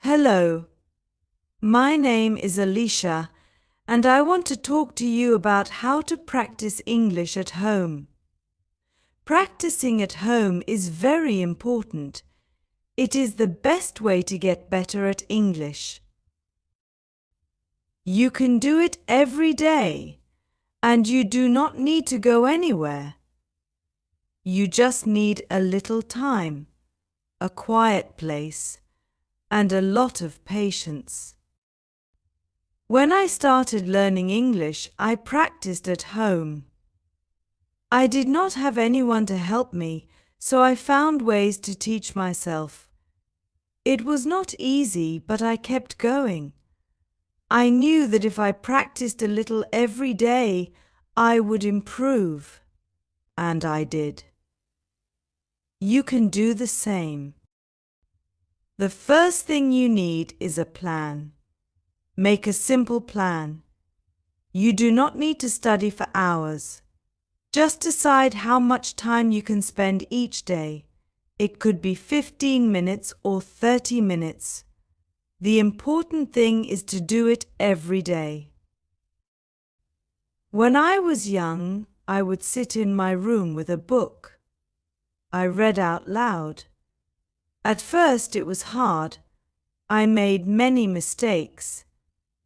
Hello, my name is Alicia, and I want to talk to you about how to practice English at home. Practicing at home is very important. It is the best way to get better at English. You can do it every day, and you do not need to go anywhere. You just need a little time, a quiet place, and a lot of patience. When I started learning English, I practiced at home. I did not have anyone to help me, so I found ways to teach myself. It was not easy, but I kept going. I knew that if I practiced a little every day, I would improve. And I did. You can do the same. The first thing you need is a plan. Make a simple plan. You do not need to study for hours. Just decide how much time you can spend each day. It could be 15 minutes or 30 minutes. The important thing is to do it every day. When I was young, I would sit in my room with a book. I read out loud. At first it was hard. I made many mistakes.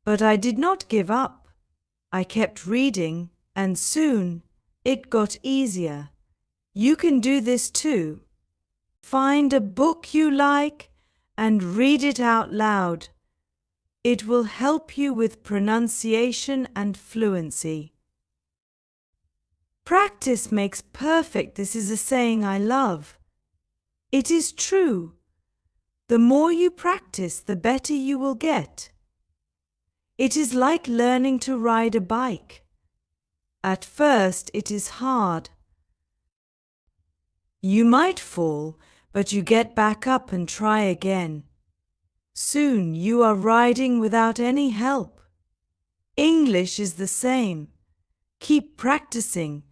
But I did not give up. I kept reading, and soon it got easier. You can do this too. Find a book you like and read it out loud. It will help you with pronunciation and fluency. Practice makes perfect. This is a saying I love. It is true. The more you practice, the better you will get. It is like learning to ride a bike. At first, it is hard. You might fall, but you get back up and try again. Soon you are riding without any help. English is the same. Keep practicing,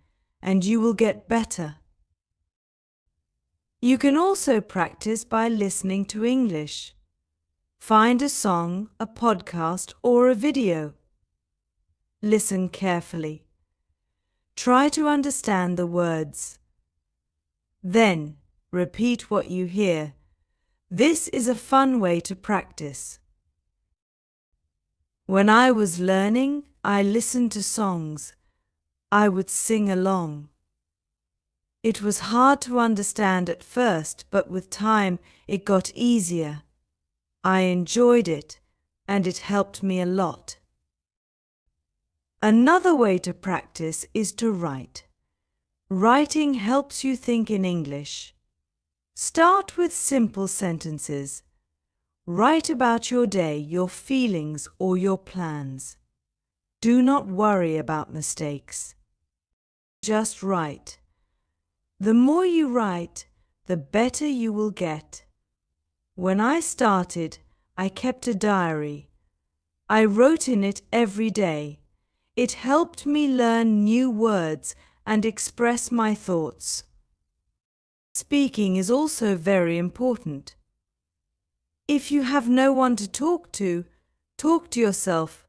and you will get better. You can also practice by listening to English. Find a song, a podcast, or a video. Listen carefully. Try to understand the words. Then, repeat what you hear. This is a fun way to practice. When I was learning, I listened to songs. I would sing along. It was hard to understand at first, but with time it got easier. I enjoyed it, and it helped me a lot. Another way to practice is to write. Writing helps you think in English. Start with simple sentences. Write about your day, your feelings, or your plans. Do not worry about mistakes. Just write. The more you write, the better you will get. When I started, I kept a diary. I wrote in it every day. It helped me learn new words and express my thoughts. Speaking is also very important. If you have no one to talk to yourself.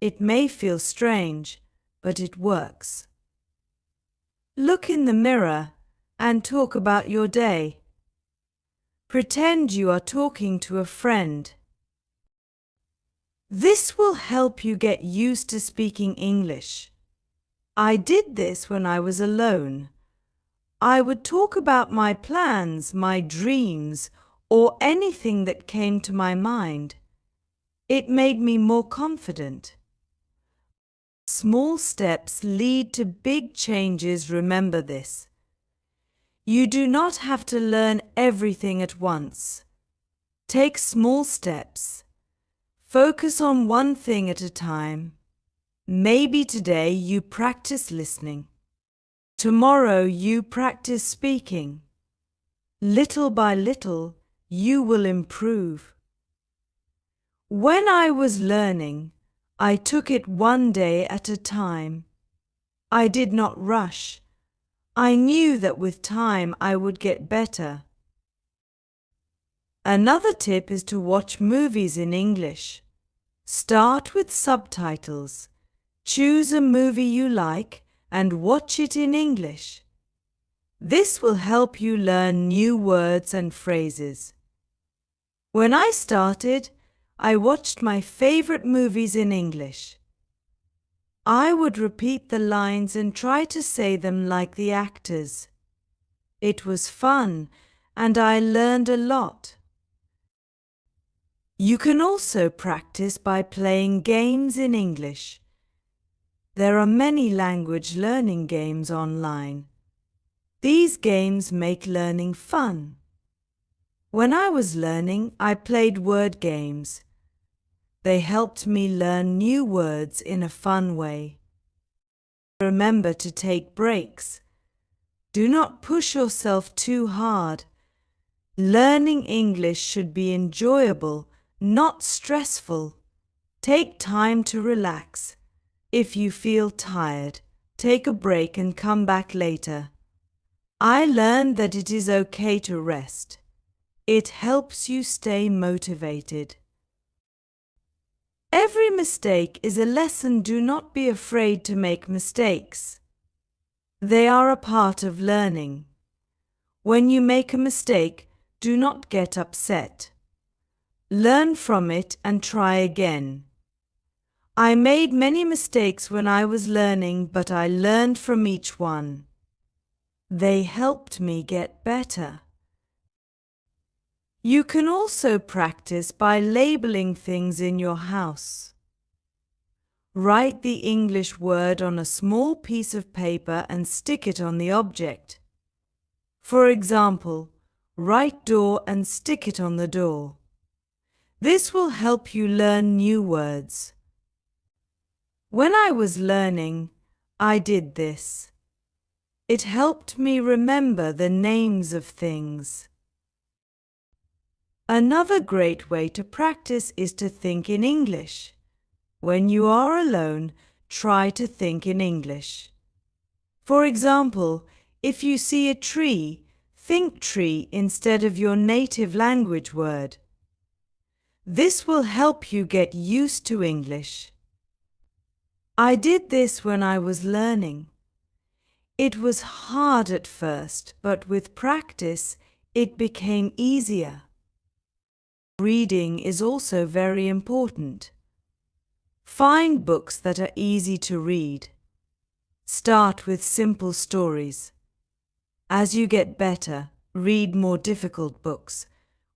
It may feel strange, but it works. Look in the mirror and talk about your day. Pretend you are talking to a friend. This will help you get used to speaking English. I did this when I was alone. I would talk about my plans, my dreams, or anything that came to my mind. It made me more confident. Small steps lead to big changes. Remember this. You do not have to learn everything at once. Take small steps. Focus on one thing at a time. Maybe today you practice listening. Tomorrow you practice speaking. Little by little, you will improve. When I was learning, I took it one day at a time. I did not rush. I knew that with time I would get better. Another tip is to watch movies in English. Start with subtitles. Choose a movie you like and watch it in English. This will help you learn new words and phrases. When I started, I watched my favorite movies in English. I would repeat the lines and try to say them like the actors. It was fun, and I learned a lot. You can also practice by playing games in English. There are many language learning games online. These games make learning fun. When I was learning, I played word games. They helped me learn new words in a fun way. Remember to take breaks. Do not push yourself too hard. Learning English should be enjoyable, not stressful. Take time to relax. If you feel tired, take a break and come back later. I learned that it is okay to rest. It helps you stay motivated. Every mistake is a lesson. Do not be afraid to make mistakes. They are a part of learning. When you make a mistake, do not get upset. Learn from it and try again. I made many mistakes when I was learning, but I learned from each one. They helped me get better. You can also practice by labeling things in your house. Write the English word on a small piece of paper and stick it on the object. For example, write door and stick it on the door. This will help you learn new words. When I was learning, I did this. It helped me remember the names of things. Another great way to practice is to think in English. When you are alone, try to think in English. For example, if you see a tree, think tree instead of your native language word. This will help you get used to English. I did this when I was learning. It was hard at first, but with practice, it became easier. Reading is also very important. Find books that are easy to read. Start with simple stories. As you get better, read more difficult books.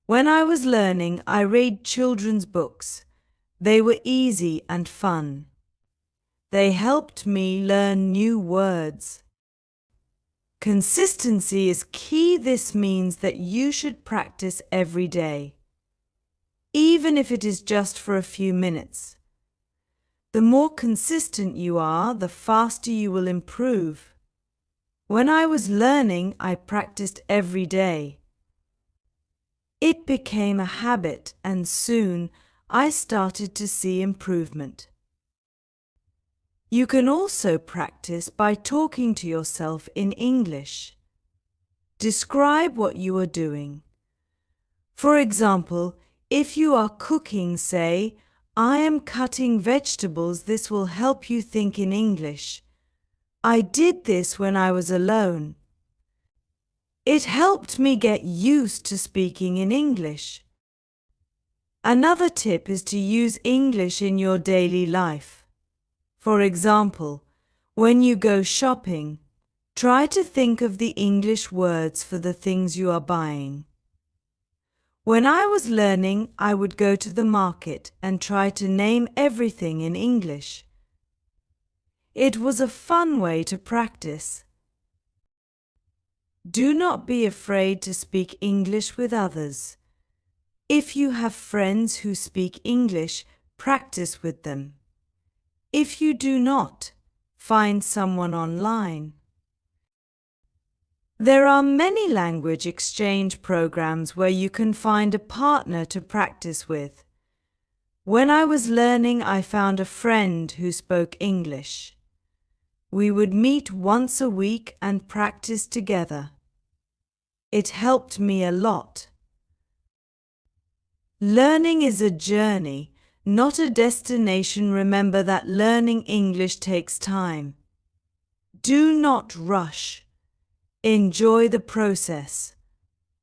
When I was learning, I read children's books. They were easy and fun. They helped me learn new words. Consistency is key. This means that you should practice every day, even if it is just for a few minutes. The more consistent you are, the faster you will improve. When I was learning, I practiced every day. It became a habit, and soon I started to see improvement. You can also practice by talking to yourself in English. Describe what you are doing. For example, if you are cooking, say, I am cutting vegetables. This will help you think in English. I did this when I was alone. It helped me get used to speaking in English. Another tip is to use English in your daily life. For example, when you go shopping, try to think of the English words for the things you are buying. When I was learning, I would go to the market and try to name everything in English. It was a fun way to practice. Do not be afraid to speak English with others. If you have friends who speak English, practice with them. If you do not, find someone online. There are many language exchange programs where you can find a partner to practice with. When I was learning, I found a friend who spoke English. We would meet once a week and practice together. It helped me a lot. Learning is a journey, not a destination. Remember that learning English takes time. Do not rush. Enjoy the process.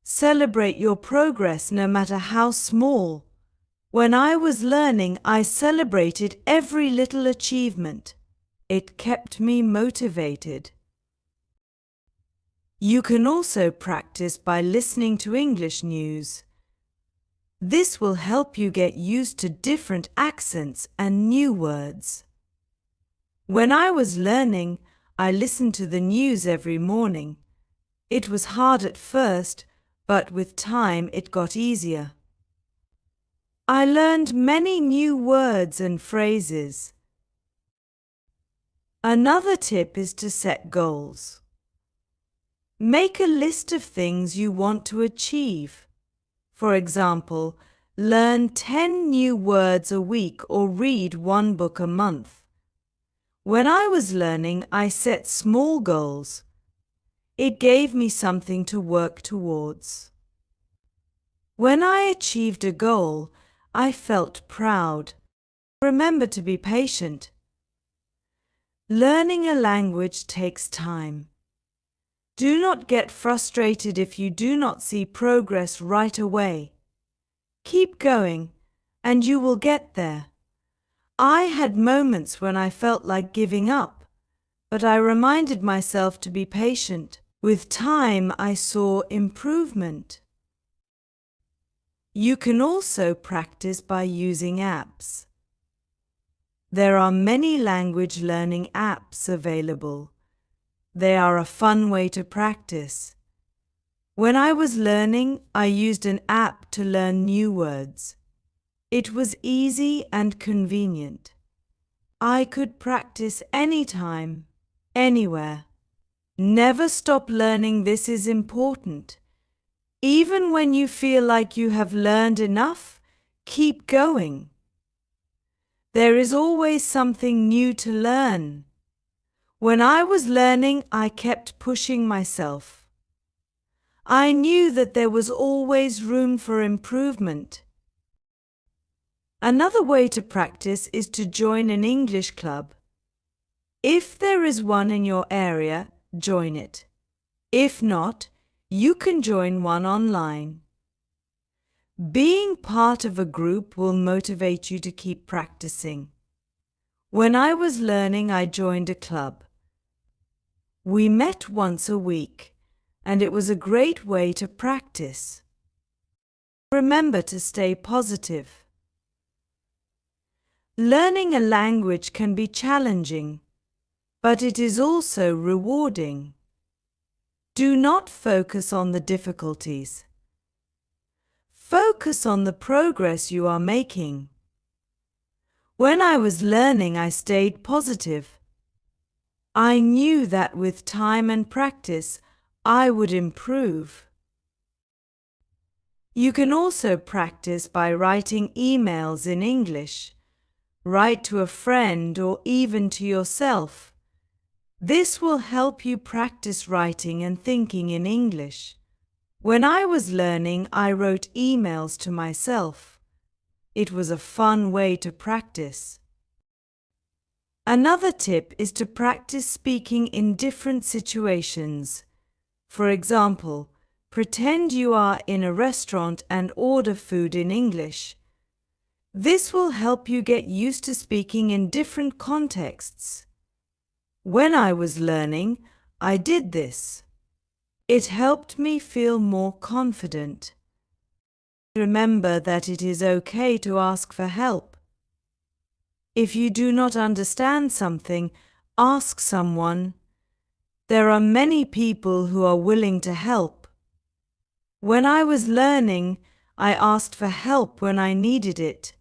Celebrate your progress no matter how small. When I was learning, I celebrated every little achievement. It kept me motivated. You can also practice by listening to English news. This will help you get used to different accents and new words. When I was learning, I listened to the news every morning. It was hard at first, but with time it got easier. I learned many new words and phrases. Another tip is to set goals. Make a list of things you want to achieve. For example, learn 10 new words a week or read one book a month. When I was learning, I set small goals. It gave me something to work towards. When I achieved a goal, I felt proud. Remember to be patient. Learning a language takes time. Do not get frustrated if you do not see progress right away. Keep going, and you will get there. I had moments when I felt like giving up, but I reminded myself to be patient. With time, I saw improvement. You can also practice by using apps. There are many language learning apps available. They are a fun way to practice. When I was learning, I used an app to learn new words. It was easy and convenient. I could practice anytime, anywhere. Never stop learning. This is important. Even when you feel like you have learned enough, keep going. There is always something new to learn. When I was learning, I kept pushing myself. I knew that there was always room for improvement. Another way to practice is to join an English club. If there is one in your area, join it. If not, you can join one online. Being part of a group will motivate you to keep practicing. When I was learning, I joined a club. We met once a week, and it was a great way to practice. Remember to stay positive. Learning a language can be challenging, but it is also rewarding. Do not focus on the difficulties. Focus on the progress you are making. When I was learning, I stayed positive. I knew that with time and practice, I would improve. You can also practice by writing emails in English. Write to a friend or even to yourself. This will help you practice writing and thinking in English. When I was learning, I wrote emails to myself. It was a fun way to practice. Another tip is to practice speaking in different situations. For example, pretend you are in a restaurant and order food in English. This will help you get used to speaking in different contexts. When I was learning, I did this. It helped me feel more confident. Remember that it is okay to ask for help. If you do not understand something, ask someone. There are many people who are willing to help. When I was learning, I asked for help when I needed it.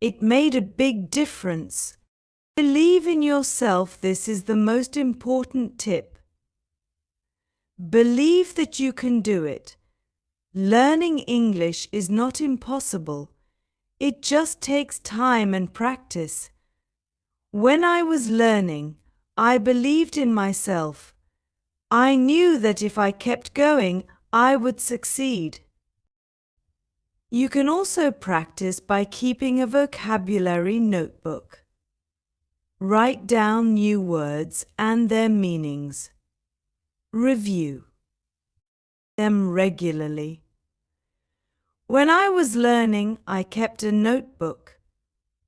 It made a big difference. Believe in yourself. This is the most important tip. Believe that you can do it. Learning English is not impossible. It just takes time and practice. When I was learning, I believed in myself. I knew that if I kept going, I would succeed. You can also practice by keeping a vocabulary notebook. Write down new words and their meanings. Review them regularly. When I was learning, I kept a notebook.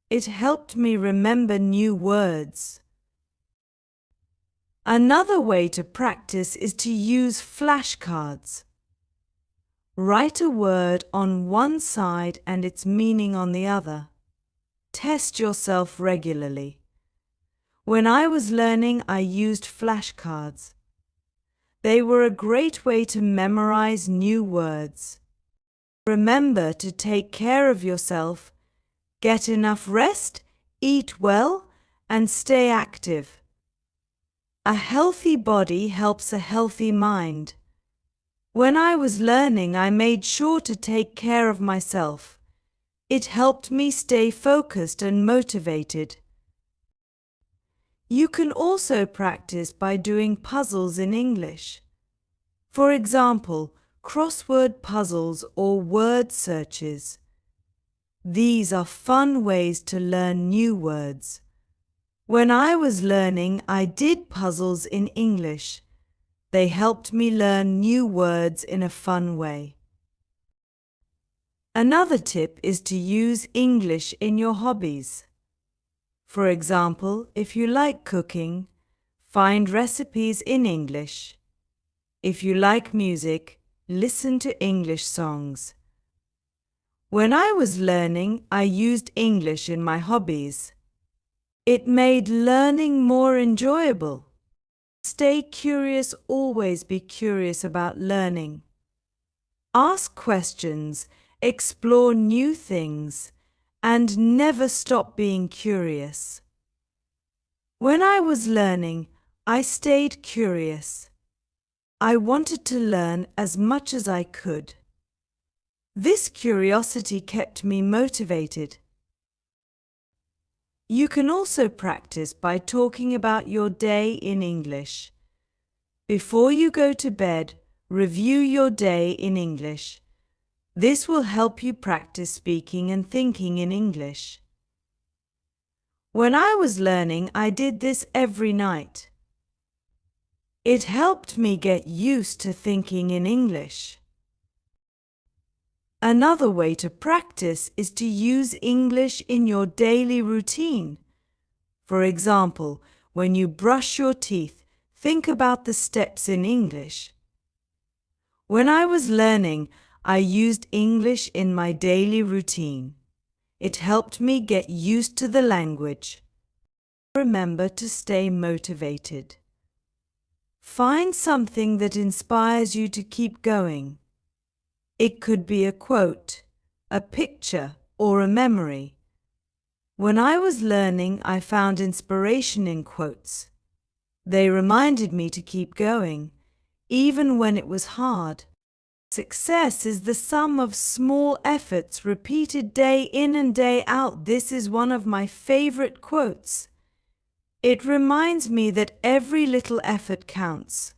It helped me remember new words. Another way to practice is to use flashcards. Write a word on one side and its meaning on the other. Test yourself regularly. When I was learning, I used flashcards. They were a great way to memorize new words. Remember to take care of yourself, get enough rest, eat well, and stay active. A healthy body helps a healthy mind. When I was learning, I made sure to take care of myself. It helped me stay focused and motivated. You can also practice by doing puzzles in English. For example, crossword puzzles or word searches. These are fun ways to learn new words. When I was learning, I did puzzles in English. They helped me learn new words in a fun way. Another tip is to use English in your hobbies. For example, if you like cooking, find recipes in English. If you like music, listen to English songs. When I was learning, I used English in my hobbies. It made learning more enjoyable. Stay curious, always be curious about learning. Ask questions, explore new things, and never stop being curious. When I was learning, I stayed curious. I wanted to learn as much as I could. This curiosity kept me motivated. You can also practice by talking about your day in English. Before you go to bed, review your day in English. This will help you practice speaking and thinking in English. When I was learning, I did this every night. It helped me get used to thinking in English. Another way to practice is to use English in your daily routine. For example, when you brush your teeth, think about the steps in English. When I was learning, I used English in my daily routine. It helped me get used to the language. Remember to stay motivated. Find something that inspires you to keep going. It could be a quote, a picture, or a memory. When I was learning, I found inspiration in quotes. They reminded me to keep going, even when it was hard. Success is the sum of small efforts repeated day in and day out. This is one of my favorite quotes. It reminds me that every little effort counts.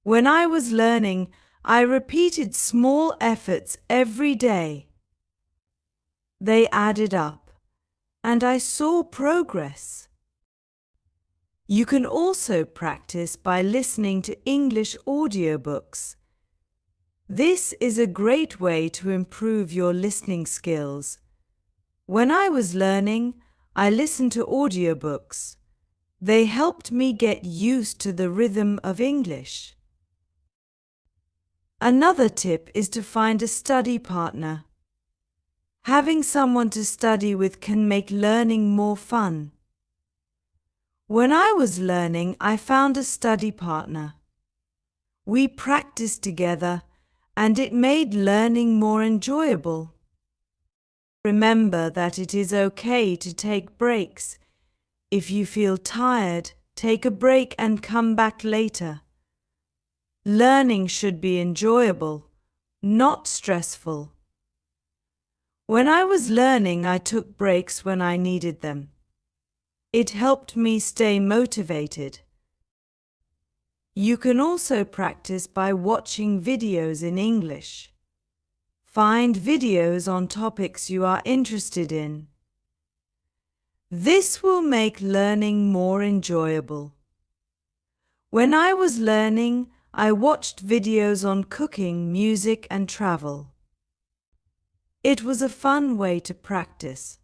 When I was learning, I repeated small efforts every day. They added up, and I saw progress. You can also practice by listening to English audiobooks. This is a great way to improve your listening skills. When I was learning, I listened to audiobooks. They helped me get used to the rhythm of English. Another tip is to find a study partner. Having someone to study with can make learning more fun. When I was learning, I found a study partner. We practiced together, and it made learning more enjoyable. Remember that it is okay to take breaks. If you feel tired, take a break and come back later. Learning should be enjoyable, not stressful. When I was learning, I took breaks when I needed them. It helped me stay motivated. You can also practice by watching videos in English. find videos on topics you are interested in. This will make learning more enjoyable. When I was learning, I watched videos on cooking, music, and travel. It was a fun way to practice.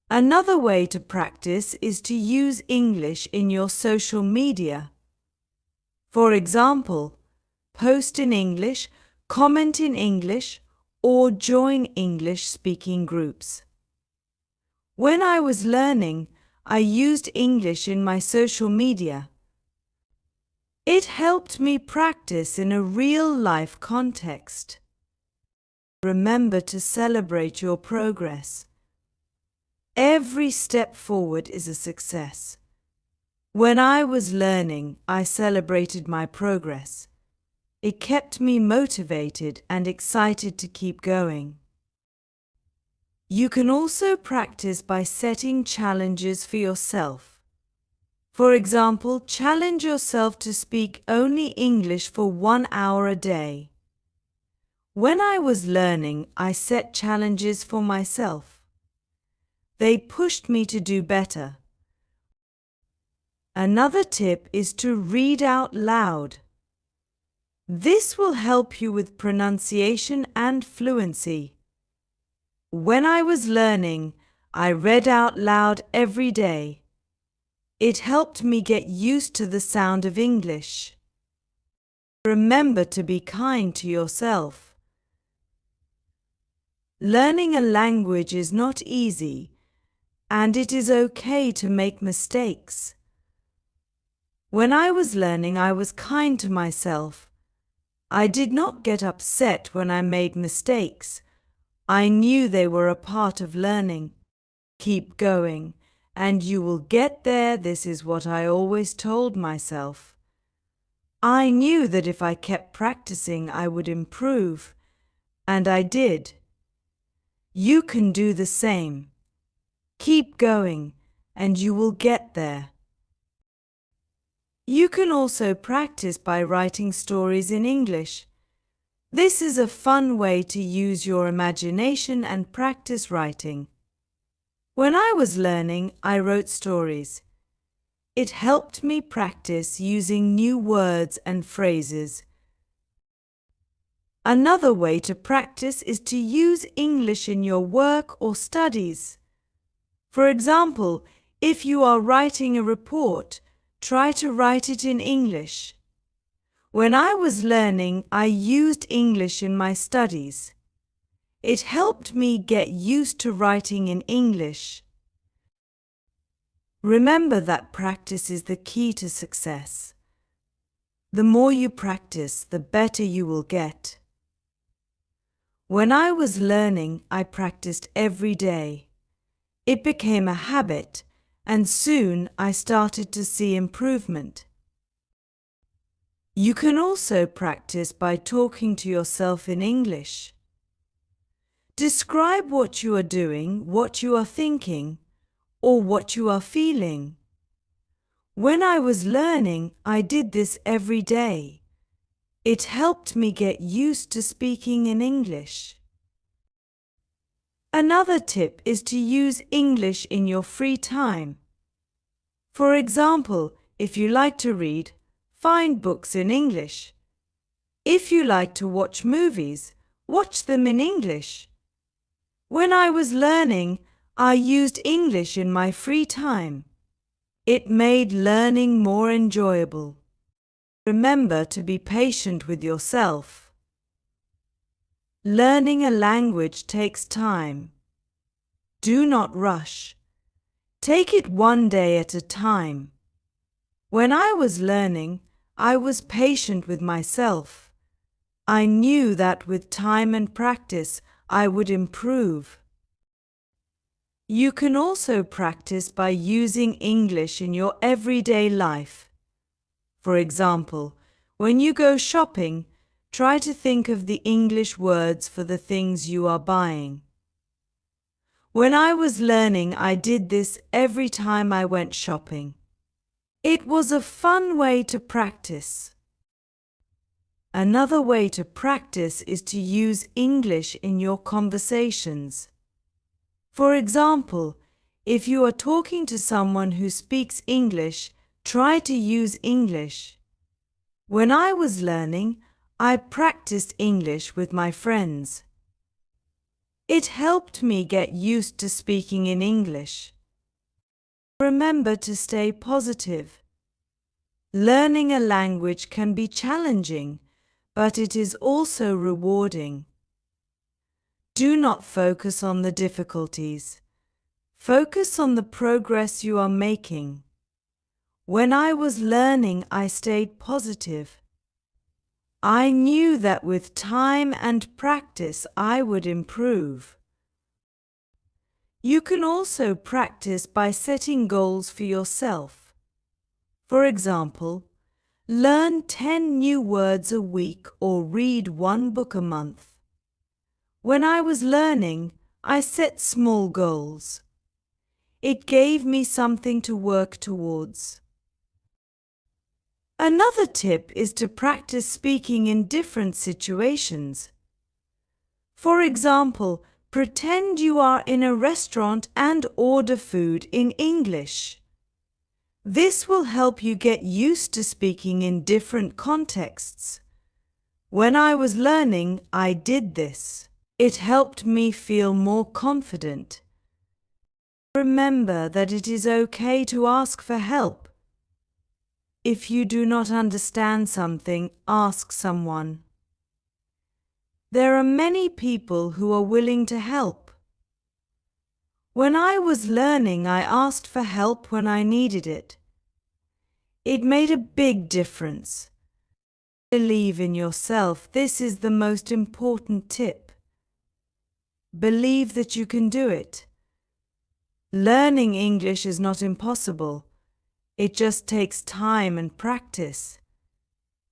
Another way to practice is to use English in your social media. For example, post in English, comment in English, or join English-speaking groups. When I was learning, I used English in my social media. It helped me practice in a real-life context. Remember to celebrate your progress. Every step forward is a success. When I was learning, I celebrated my progress. It kept me motivated and excited to keep going. You can also practice by setting challenges for yourself. For example, challenge yourself to speak only English for 1 hour a day. When I was learning, I set challenges for myself. They pushed me to do better. Another tip is to read out loud. This will help you with pronunciation and fluency. When I was learning, I read out loud every day. It helped me get used to the sound of English. Remember to be kind to yourself. Learning a language is not easy, and it is okay to make mistakes. When I was learning, I was kind to myself. I did not get upset when I made mistakes. I knew they were a part of learning. Keep going, and you will get there. This is what I always told myself. I knew that if I kept practicing, I would improve, and I did. You can do the same. Keep going, and you will get there. You can also practice by writing stories in English. This is a fun way to use your imagination and practice writing. When I was learning, I wrote stories. It helped me practice using new words and phrases. Another way to practice is to use English in your work or studies. For example, if you are writing a report, try to write it in English. When I was learning, I used English in my studies. It helped me get used to writing in English. Remember that practice is the key to success. The more you practice, the better you will get. When I was learning, I practiced every day. It became a habit, and soon I started to see improvement. You can also practice by talking to yourself in English. Describe what you are doing, what you are thinking, or what you are feeling. When I was learning, I did this every day. It helped me get used to speaking in English. Another tip is to use English in your free time. For example, if you like to read, find books in English. If you like to watch movies, watch them in English. When I was learning, I used English in my free time. It made learning more enjoyable. Remember to be patient with yourself. Learning a language takes time. Do not rush. Take it one day at a time. When I was learning, I was patient with myself. I knew that with time and practice, I would improve. You can also practice by using English in your everyday life. For example, when you go shopping, try to think of the English words for the things you are buying. When I was learning, I did this every time I went shopping. It was a fun way to practice. Another way to practice is to use English in your conversations. For example, if you are talking to someone who speaks English, try to use English. When I was learning, I practiced English with my friends. It helped me get used to speaking in English. Remember to stay positive. Learning a language can be challenging, but it is also rewarding. Do not focus on the difficulties. Focus on the progress you are making. When I was learning, I stayed positive. I knew that with time and practice I would improve. You can also practice by setting goals for yourself. For example, learn 10 new words a week or read 1 book a month. When I was learning, I set small goals. It gave me something to work towards. Another tip is to practice speaking in different situations. For example, pretend you are in a restaurant and order food in English. This will help you get used to speaking in different contexts. When I was learning, I did this. It helped me feel more confident. Remember that it is okay to ask for help. If you do not understand something, ask someone. There are many people who are willing to help. When I was learning, I asked for help when I needed it. It made a big difference. Believe in yourself. This is the most important tip. Believe that you can do it. Learning English is not impossible. It just takes time and practice.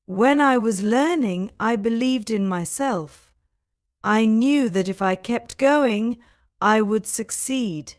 When I was learning, I believed in myself. I knew that if I kept going, I would succeed.